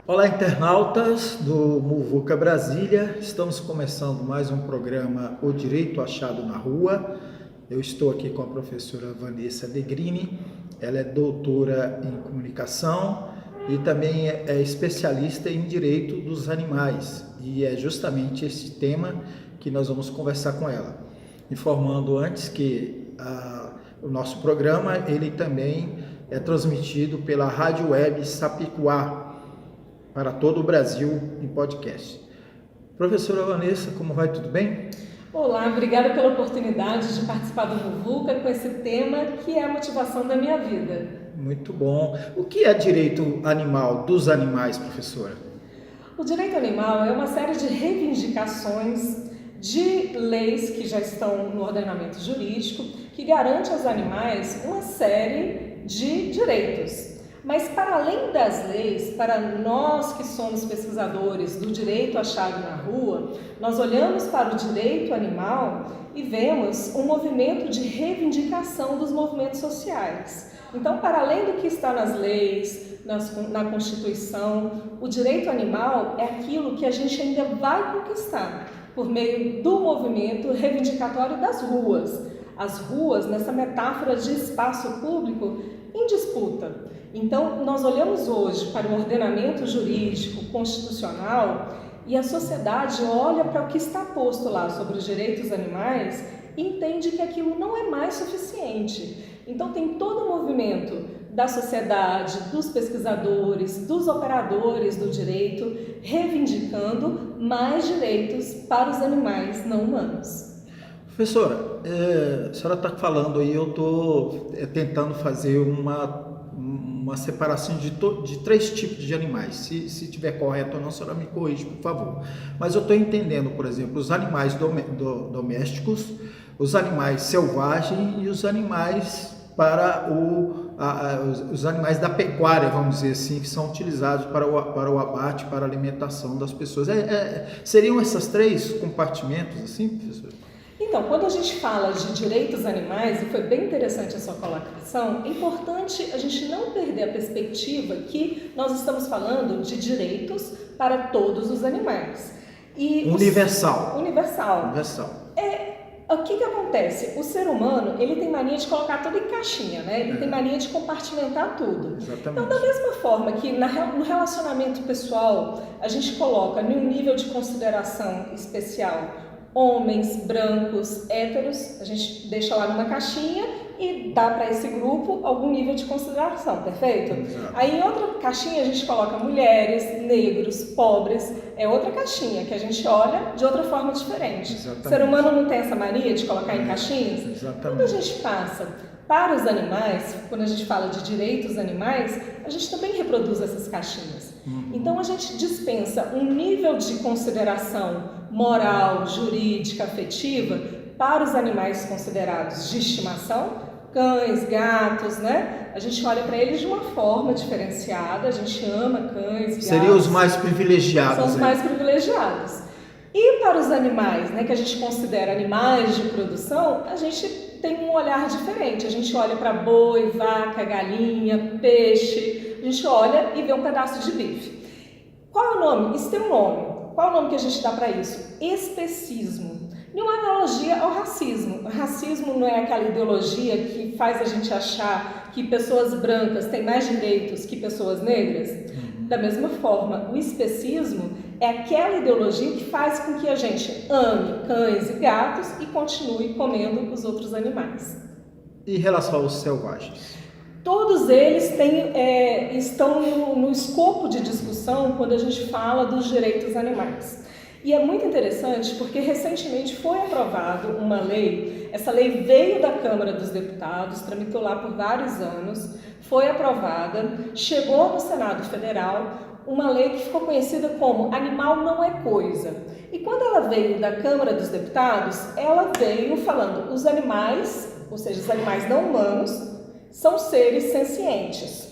Olá, internautas do Muvuca Brasília. Estamos começando mais um programa O Direito Achado na Rua. Eu estou aqui com a professora Vanessa Negrini. Ela é doutora em comunicação e também é especialista em direito dos animais. E é justamente esse tema que nós vamos conversar com ela. Informando antes que o nosso programa ele também é transmitido pela Rádio Web Sapicuá, para todo o Brasil em podcast. Professora Vanessa, como vai? Tudo bem? Olá, obrigada pela oportunidade de participar do Muvuca com esse tema que é a motivação da minha vida. Muito bom. O que é direito animal dos animais, professora? O direito animal é uma série de reivindicações de leis que já estão no ordenamento jurídico que garante aos animais uma série de direitos. Mas para além das leis, para nós que somos pesquisadores do direito achado na rua, nós olhamos para o direito animal e vemos um movimento de reivindicação dos movimentos sociais. Então, para além do que está nas leis, na Constituição, o direito animal é aquilo que a gente ainda vai conquistar por meio do movimento reivindicatório das ruas. As ruas, nessa metáfora de espaço público em disputa. Então, nós olhamos hoje para o ordenamento jurídico, constitucional, e a sociedade olha para o que está posto lá sobre os direitos animais e entende que aquilo não é mais suficiente. Então, tem todo o movimento da sociedade, dos pesquisadores, dos operadores do direito, reivindicando mais direitos para os animais não humanos. Professora, a senhora está falando aí, eu estou tentando fazer uma separação de três tipos de animais. Se estiver correto ou não, a senhora me corrige, por favor. Mas eu estou entendendo, por exemplo, os animais domésticos, os animais selvagens e os animais os animais da pecuária, vamos dizer assim, que são utilizados para o abate, para a alimentação das pessoas. Seriam esses três compartimentos, assim, professor? Então, quando a gente fala de direitos animais, e foi bem interessante a sua colocação, é importante a gente não perder a perspectiva que nós estamos falando de direitos para todos os animais. Universal. Universal. O que acontece? O ser humano, ele tem mania de colocar tudo em caixinha, né? Ele tem mania de compartimentar tudo. Exatamente. Então, da mesma forma que no relacionamento pessoal, a gente coloca num nível de consideração especial homens, brancos, héteros, a gente deixa lá numa caixinha e dá para esse grupo algum nível de consideração, perfeito? Exato. Aí em outra caixinha a gente coloca mulheres, negros, pobres, é outra caixinha que a gente olha de outra forma diferente. Exatamente. O ser humano não tem essa mania de colocar em caixinhas? Exatamente. Quando a gente passa para os animais, quando a gente fala de direitos animais, a gente também reproduz essas caixinhas. Então a gente dispensa um nível de consideração moral, jurídica, afetiva para os animais considerados de estimação, cães, gatos, né? A gente olha para eles de uma forma diferenciada, a gente ama cães, gatos. Seriam os mais privilegiados. São os mais privilegiados. E para os animais, né, que a gente considera animais de produção, a gente tem um olhar diferente. A gente olha para boi, vaca, galinha, peixe, a gente olha e vê um pedaço de bife. Qual é o nome? Isso tem um nome. Qual é o nome que a gente dá para isso? Especismo. E uma analogia ao racismo. O racismo não é aquela ideologia que faz a gente achar que pessoas brancas têm mais direitos que pessoas negras? Da mesma forma, o especismo é aquela ideologia que faz com que a gente ame cães e gatos e continue comendo os outros animais. E em relação aos selvagens? Todos eles estão no escopo de discussão quando a gente fala dos direitos animais. E é muito interessante porque recentemente foi aprovada uma lei, essa lei veio da Câmara dos Deputados, tramitou lá por vários anos, foi aprovada, chegou no Senado Federal, uma lei que ficou conhecida como Animal Não É Coisa. E quando ela veio da Câmara dos Deputados, ela veio falando os animais, ou seja, os animais não humanos, são seres sencientes.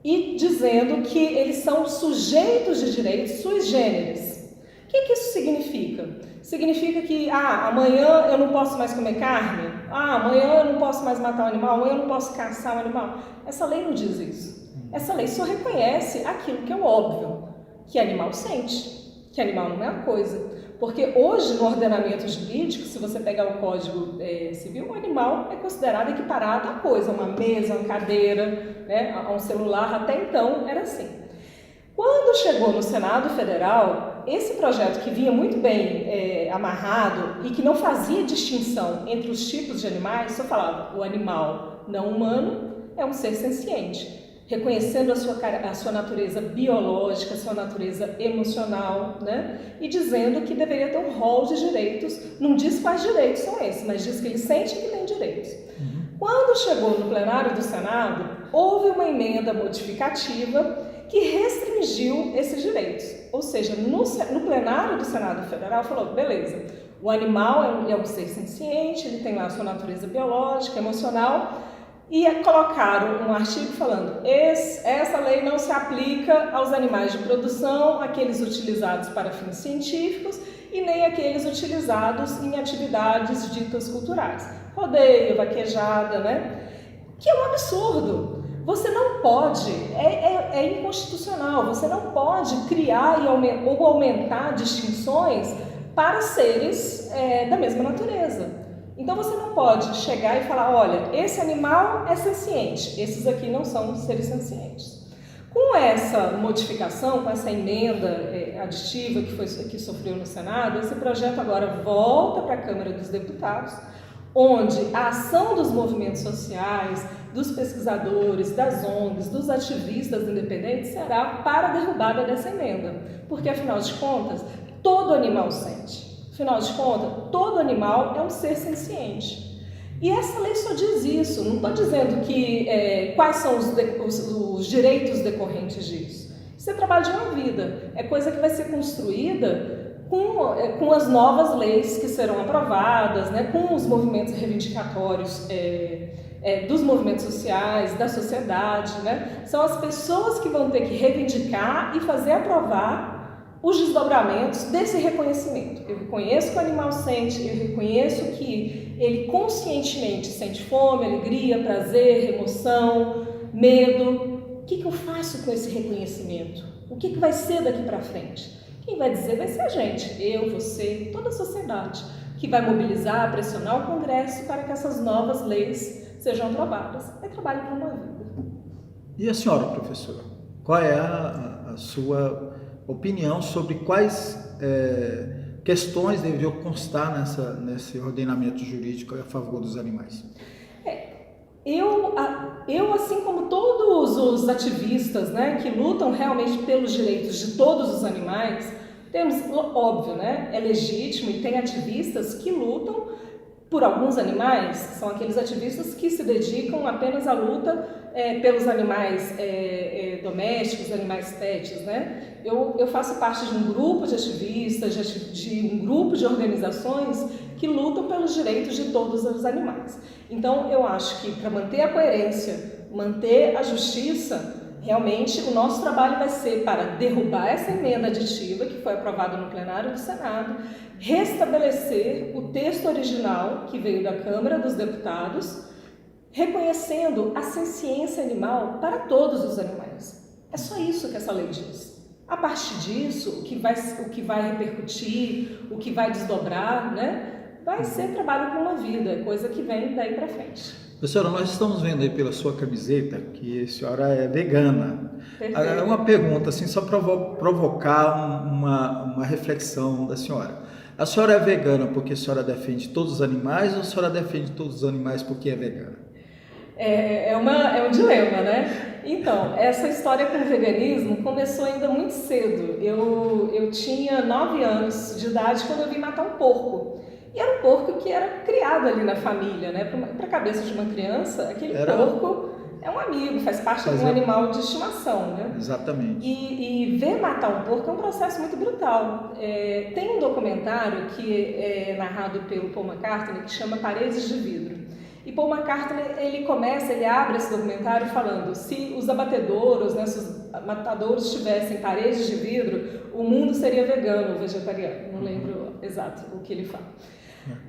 E dizendo que eles são sujeitos de direitos sui generis. O que isso significa? Significa que amanhã eu não posso mais comer carne? Amanhã eu não posso mais matar um animal? Amanhã eu não posso caçar um animal? Essa lei não diz isso. Essa lei só reconhece aquilo que é o óbvio, que animal sente, que animal não é uma coisa. Porque hoje, no ordenamento jurídico, se você pegar o Código Civil, o animal é considerado equiparado a coisa, uma mesa, uma cadeira, né, a um celular. Até então era assim. Quando chegou no Senado Federal, esse projeto que vinha muito bem amarrado e que não fazia distinção entre os tipos de animais, só falava o animal não humano é um ser senciente, reconhecendo a sua natureza biológica, a sua natureza emocional, né? E dizendo que deveria ter um rol de direitos. Não diz quais direitos são esses, mas diz que ele sente que tem direitos. Quando chegou no plenário do Senado, houve uma emenda modificativa que restringiu esses direitos. Ou seja, no plenário do Senado Federal falou, beleza, o animal é um ser senciente, ele tem lá a sua natureza biológica, emocional, e colocaram um artigo falando essa lei não se aplica aos animais de produção, aqueles utilizados para fins científicos e nem aqueles utilizados em atividades ditas culturais. Rodeio, vaquejada, né? Que é um absurdo. Você não pode, é inconstitucional, você não pode criar ou aumentar distinções para seres da mesma natureza. Então você não pode chegar e falar, olha, esse animal é senciente, esses aqui não são seres sencientes. Com essa modificação, com essa emenda aditiva que sofreu no Senado, esse projeto agora volta para a Câmara dos Deputados, onde a ação dos movimentos sociais, dos pesquisadores, das ONGs, dos ativistas independentes será para a derrubada dessa emenda. Porque, afinal de contas, todo animal sente. Afinal de contas, todo animal é um ser senciente. E essa lei só diz isso, não estou dizendo que quais são os direitos decorrentes disso. Isso é trabalho de uma vida, é coisa que vai ser construída com as novas leis que serão aprovadas, né, com os movimentos reivindicatórios dos movimentos sociais, da sociedade. Né? São as pessoas que vão ter que reivindicar e fazer aprovar os desdobramentos desse reconhecimento. Eu reconheço que o animal sente, eu reconheço que ele conscientemente sente fome, alegria, prazer, emoção, medo. O que eu faço com esse reconhecimento? O que vai ser daqui para frente? Quem vai dizer vai ser a gente, eu, você, toda a sociedade, que vai mobilizar, pressionar o Congresso para que essas novas leis sejam aprovadas. É trabalho para uma vida. E a senhora, professora, qual é a sua opinião sobre quais questões deveriam constar nesse ordenamento jurídico a favor dos animais? Eu, assim como todos os ativistas, né, que lutam realmente pelos direitos de todos os animais, temos, óbvio, né, é legítimo e tem ativistas que lutam por alguns animais, são aqueles ativistas que se dedicam apenas à luta pelos animais domésticos, animais pets, né? Eu faço parte de um grupo de ativistas, de um grupo de organizações que lutam pelos direitos de todos os animais. Então, eu acho que para manter a coerência, manter a justiça, realmente o nosso trabalho vai ser para derrubar essa emenda aditiva que foi aprovada no plenário do Senado, restabelecer o texto original que veio da Câmara dos Deputados, reconhecendo a senciência animal para todos os animais. É só isso que essa lei diz. A partir disso, o que vai repercutir, o que vai desdobrar, né, vai ser trabalho com uma vida, é coisa que vem daí para frente. Professora, nós estamos vendo aí pela sua camiseta que a senhora é vegana. Perfeito. Uma pergunta, assim, só para provocar uma reflexão da senhora. A senhora é vegana porque a senhora defende todos os animais ou a senhora defende todos os animais porque é vegana? É um dilema, né? Então, essa história com o veganismo começou ainda muito cedo. Eu tinha 9 anos de idade quando eu vim matar um porco. E era um porco que era criado ali na família, né? Para a cabeça de uma criança, aquele porco é um amigo, faz parte de um animal de estimação, né? Exatamente. E ver matar um porco é um processo muito brutal. Tem um documentário que é narrado pelo Paul McCartney que chama Paredes de Vidro. E Paul McCartney, ele abre esse documentário falando, se os abatedouros, né, se os matadouros tivessem paredes de vidro, o mundo seria vegano ou vegetariano. Não lembro exato o que ele fala.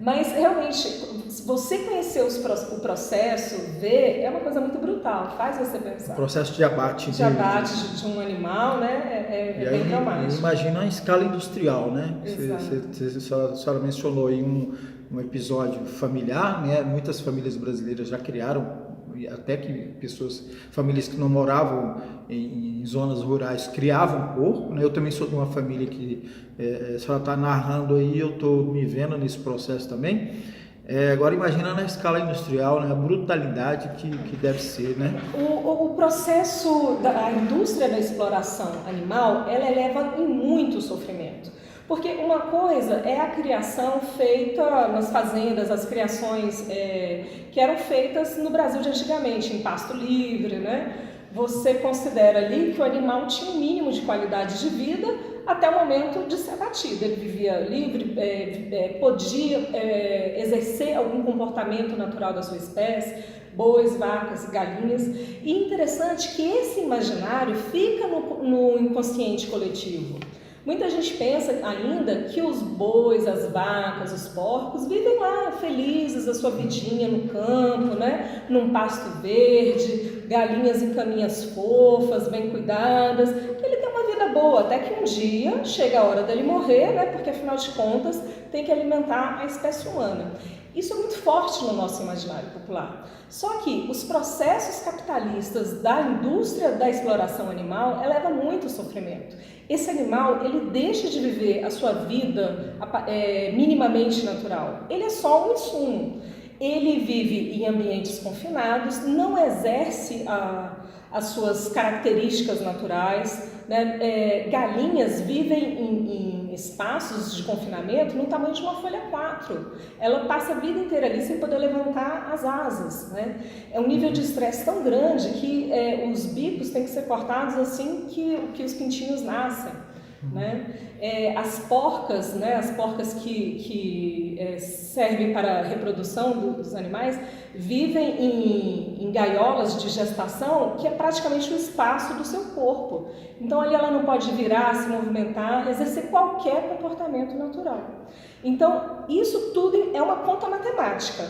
Mas realmente, se você conhecer o processo, ver, é uma coisa muito brutal, faz você pensar. O processo de abate. De abate de um animal, né, é bem traumático. Imagina a escala industrial, né? Exato. A senhora mencionou aí um episódio familiar, né? Muitas famílias brasileiras já criaram, até que famílias que não moravam em zonas rurais criavam porco, né? Eu também sou de uma família que a senhora está narrando aí, eu estou me vendo nesse processo também. Agora imagina na escala industrial, né? A brutalidade que deve ser, né? O processo da indústria da exploração animal, ela eleva em muito sofrimento. Porque uma coisa é a criação feita nas fazendas, as criações que eram feitas no Brasil de antigamente, em pasto livre, né? Você considera ali que o animal tinha um mínimo de qualidade de vida até o momento de ser abatido. Ele vivia livre, podia exercer algum comportamento natural da sua espécie, bois, vacas, galinhas. E interessante que esse imaginário fica no inconsciente coletivo. Muita gente pensa ainda que os bois, as vacas, os porcos vivem lá felizes a sua vidinha no campo, né? Num pasto verde, galinhas em caminhas fofas, bem cuidadas, que ele tem uma vida boa, até que um dia chega a hora dele morrer, né? Porque afinal de contas tem que alimentar a espécie humana. Isso é muito forte no nosso imaginário popular. Só que os processos capitalistas da indústria da exploração animal eleva muito o sofrimento. Esse animal, ele deixa de viver a sua vida minimamente natural. Ele é só um insumo. Ele vive em ambientes confinados, não exerce as suas características naturais, né? Galinhas vivem em espaços de confinamento no tamanho de uma folha 4. Ela passa a vida inteira ali sem poder levantar as asas, né? É um nível de estresse tão grande que os bicos têm que ser cortados assim que os pintinhos nascem, né? As porcas, né? As porcas que servem para a reprodução dos animais, vivem em gaiolas de gestação, que é praticamente o espaço do seu corpo. Então ali ela não pode virar, se movimentar, exercer qualquer comportamento natural. Então isso tudo é uma conta matemática.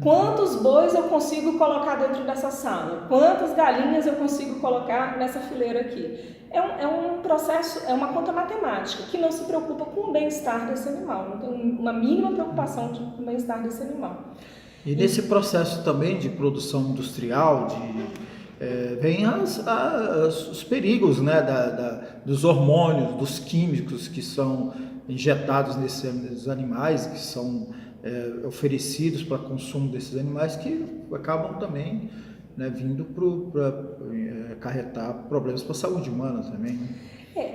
Quantos bois eu consigo colocar dentro dessa sala? Quantas galinhas eu consigo colocar nessa fileira aqui? É um processo, é uma conta matemática que não se preocupa com o bem-estar desse animal, não tem uma mínima preocupação com o bem-estar desse animal. E nesse processo também de produção industrial, vem os perigos, né, dos hormônios, dos químicos que são injetados nesses animais, que são oferecidos para consumo desses animais, que acabam também, né, vindo para acarretar problemas para a saúde humana também, né?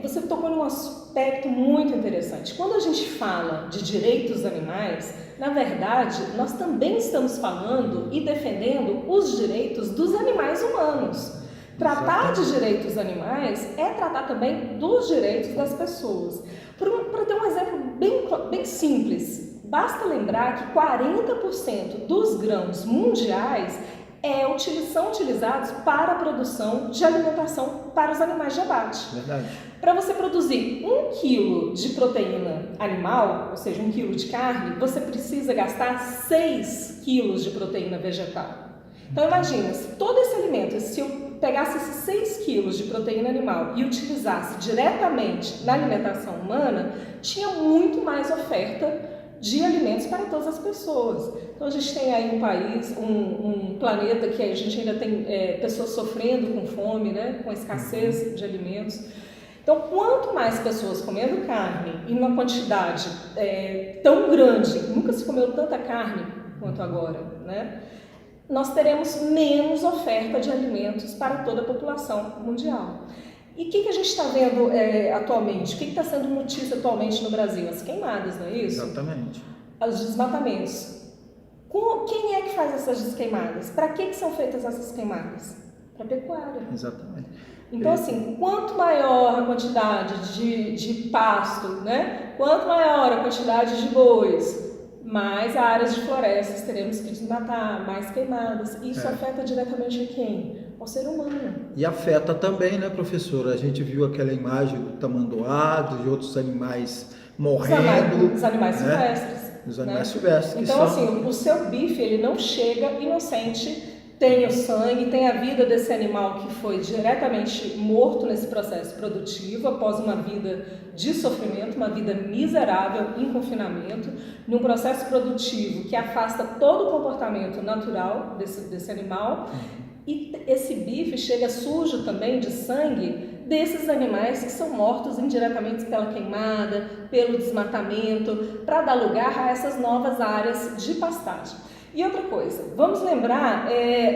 Você tocou num aspecto muito interessante. Quando a gente fala de direitos animais, na verdade, nós também estamos falando e defendendo os direitos dos animais humanos. Tratar de direitos animais é tratar também dos direitos das pessoas. Para ter um exemplo bem simples, basta lembrar que 40% dos grãos mundiais são utilizados para a produção de alimentação para os animais de abate. Verdade. Para você produzir 1 quilo de proteína animal, ou seja, 1 quilo de carne, você precisa gastar 6 quilos de proteína vegetal. Então imagina, se todo esse alimento, se eu pegasse esses 6 quilos de proteína animal e utilizasse diretamente na alimentação humana, tinha muito mais oferta de alimentos para todas as pessoas. Então a gente tem aí um país, um planeta que a gente ainda tem pessoas sofrendo com fome, né, com escassez de alimentos. Então quanto mais pessoas comendo carne e numa quantidade tão grande, nunca se comeu tanta carne quanto agora, né, nós teremos menos oferta de alimentos para toda a população mundial. E o que a gente está vendo atualmente? O que está sendo notícia atualmente no Brasil? As queimadas, não é isso? Exatamente. Os desmatamentos. Quem é que faz essas desqueimadas? Para que são feitas essas queimadas? Para pecuária. Exatamente. Então, assim, quanto maior a quantidade de pasto, né? Quanto maior a quantidade de bois, mais áreas de florestas teremos que desmatar, mais queimadas. Isso afeta diretamente a quem? Ao ser humano. E afeta também, né, professora? A gente viu aquela imagem do tamanduá, de outros animais morrendo. Os animais silvestres. Os animais silvestres. Então, assim, o seu bife, ele não chega inocente, tem o sangue, tem a vida desse animal que foi diretamente morto nesse processo produtivo, após uma vida de sofrimento, uma vida miserável em confinamento, num processo produtivo que afasta todo o comportamento natural desse animal. E esse bife chega sujo também de sangue desses animais que são mortos indiretamente pela queimada, pelo desmatamento, para dar lugar a essas novas áreas de pastagem. E outra coisa, vamos lembrar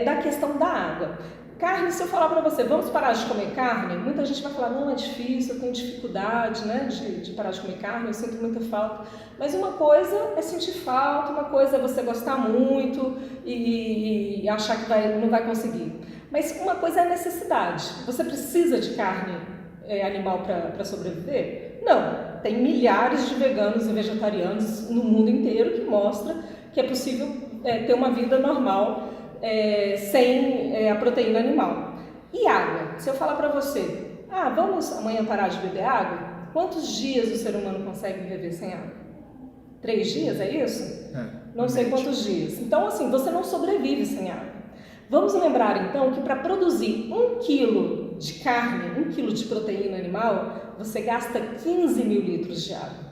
da questão da água. Carne, se eu falar para você, vamos parar de comer carne, muita gente vai falar, não, é difícil, eu tenho dificuldade, né, de parar de comer carne, eu sinto muita falta. Mas uma coisa é sentir falta, uma coisa é você gostar muito e achar que não vai conseguir. Mas uma coisa é a necessidade. Você precisa de carne animal para sobreviver? Não. Tem milhares de veganos e vegetarianos no mundo inteiro que mostram que é possível ter uma vida normal sem a proteína animal. E água? Se eu falar para você, vamos amanhã parar de beber água? Quantos dias o ser humano consegue viver sem água? 3 dias, é isso? Não sei quantos dias. Então, assim, você não sobrevive sem água. Vamos lembrar, então, que para produzir 1 quilo de carne, 1 quilo de proteína animal, você gasta 15 mil litros de água.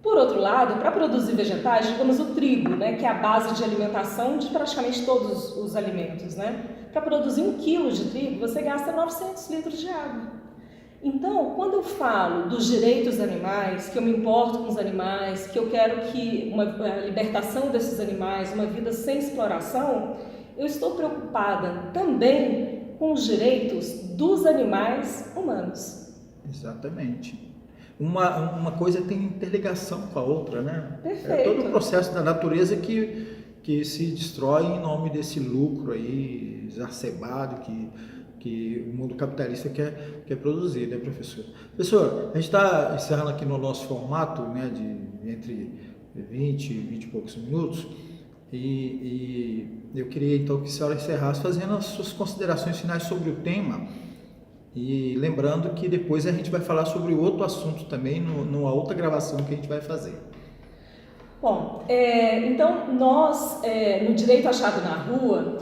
Por outro lado, para produzir vegetais, digamos o trigo, né, que é a base de alimentação de praticamente todos os alimentos, né? Para produzir 1 quilo de trigo, você gasta 900 litros de água. Então, quando eu falo dos direitos animais, que eu me importo com os animais, que eu quero que a libertação desses animais, uma vida sem exploração, eu estou preocupada também com os direitos dos animais humanos. Exatamente. Uma coisa tem interligação com a outra, né? Perfeito. É todo o processo da natureza que se destrói em nome desse lucro aí exacerbado que o mundo capitalista quer produzir, né, professor? Professor, a gente está encerrando aqui no nosso formato, né, de entre 20 e poucos minutos, e eu queria então que a senhora encerrasse fazendo as suas considerações finais sobre o tema. E lembrando que depois a gente vai falar sobre outro assunto também, numa outra gravação que a gente vai fazer. Bom, então nós, no Direito Achado na Rua,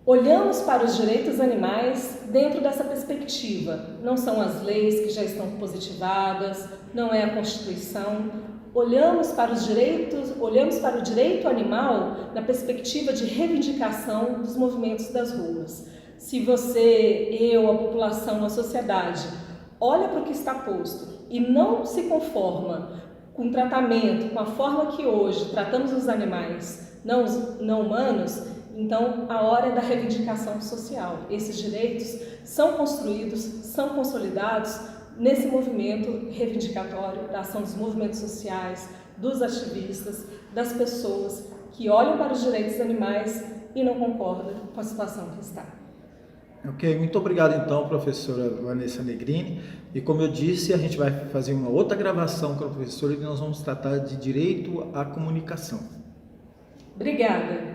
olhamos para os direitos animais dentro dessa perspectiva. Não são as leis que já estão positivadas, não é a Constituição. Olhamos para o direito animal na perspectiva de reivindicação dos movimentos das ruas. Se você, eu, a população, a sociedade, olha para o que está posto e não se conforma com o tratamento, com a forma que hoje tratamos os animais não humanos, então a hora é da reivindicação social. Esses direitos são construídos, são consolidados nesse movimento reivindicatório da ação dos movimentos sociais, dos ativistas, das pessoas que olham para os direitos animais e não concordam com a situação que está. Ok, muito obrigado então, professora Vanessa Negrini. E como eu disse, a gente vai fazer uma outra gravação com a professora e nós vamos tratar de direito à comunicação. Obrigada.